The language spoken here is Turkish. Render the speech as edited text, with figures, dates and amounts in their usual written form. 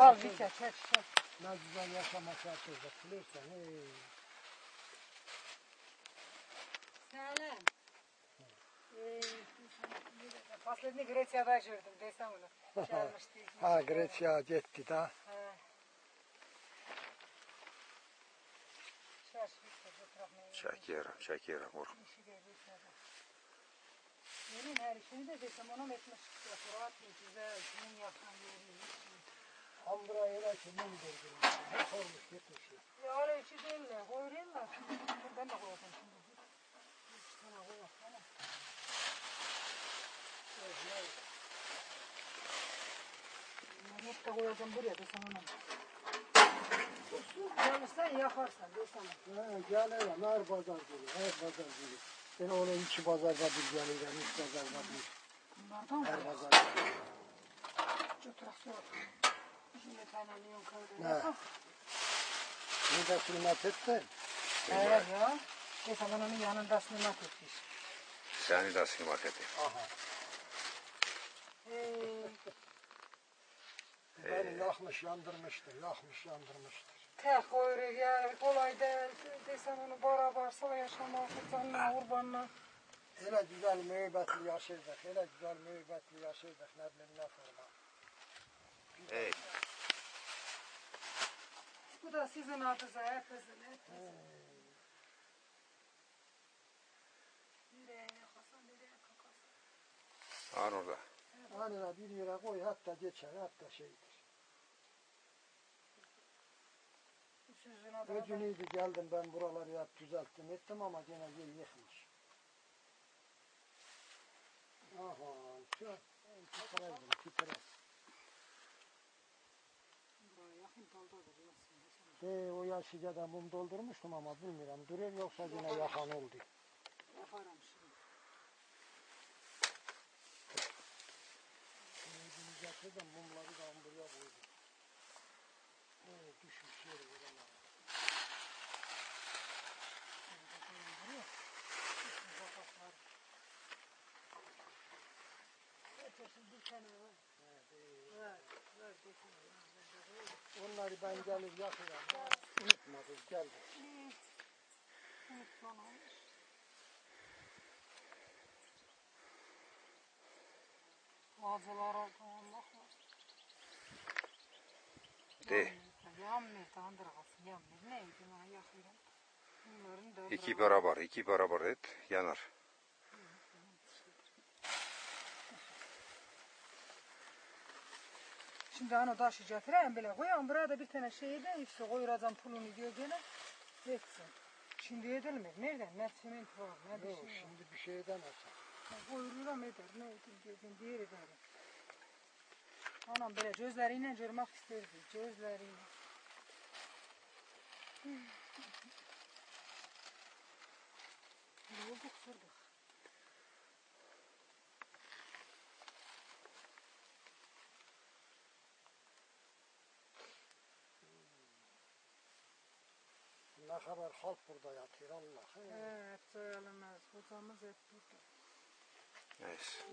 Al bir çek. Ne güzel yaşamak açacak bilirsen. Selam. Последний Grecya'da gördüm desem onu. Çağırmıştı. Ha Grecia gitti da. Çekiyorum. Vur. Benim her işini de desem ona etmiş. Rahat güzel. Kimin yapan yeri. Ambra öyle kimin gördüm. Hep olmuş gitmiş. Ya öyle içi değil de. Koyuyorlar. Ben de koyacağım şimdi. Sana koyalım. Hep de koyacağım buraya desem ona. Yanırsan yakarsan desem. Gel hele her pazar günü. Her pazar günü. Ben onun iki pazarda bir gelirim. Üç pazarda bir. Bunlardan mı? Her pazar günü. Oturak soğuk. Şimdi taneliyorum Ne? kavga. Ne de sünnet etti. Evet ya. Desem onun yanında sınırmak etmiş. Seni de sınırmak edeyim. Aha. Beni yakmış yandırmıştır. Tek koyuyor ya. Kolay değil. Desem onu beraber yaşamak. Canına kurbanına. Hele güzel müebbetli yaşayacak. Hele güzel müebbetli yaşayacak. Ne bileyim ne forma. Hey. Bu da sizin adınıza hepinizin. Nereye yakasan nereye kakasın. An orada. Anına bir yere koy hatta geçer hatta şeydir. Sizin adınıza. Öcünüydü geldim ben buraları yap düzelttim ettim ama gene yıkmış. Aha çok titrez. O yaşıcada mum doldurmuştum ama bilmiyorum duruyor yoksa yine yakan oldu. Yaparım şimdi. Zaten mumları da buraya koydum. Düşmüş yeri buralar. Bir tane var. Onları ben gelir yakıyorum. Unutmadım geldi. Bazıları Allah De. yanmıyor, tandır kalsın, yanmıyor. Neydi ben yakıyorum. Bunların da İki beraber et, yanar. Şimdi onu taşı getireyim bile koyalım. Burada bir tane şey de işte koyacağım pulunu diyor gene. Etsin. Şimdi edilmez. Nereden? Ne siment var, ne bir Yok, şey var. şimdi bir şey edemez. Koyururam eder. Ne edildiğini diğer eder. Anam böyle gözleriyle görmek isterdi. Gözleriyle. Bulduk sırdık. Ne kadar halk burada yatıyor Allah. Evet, söylemez. Hocamız hep burada. Neyse.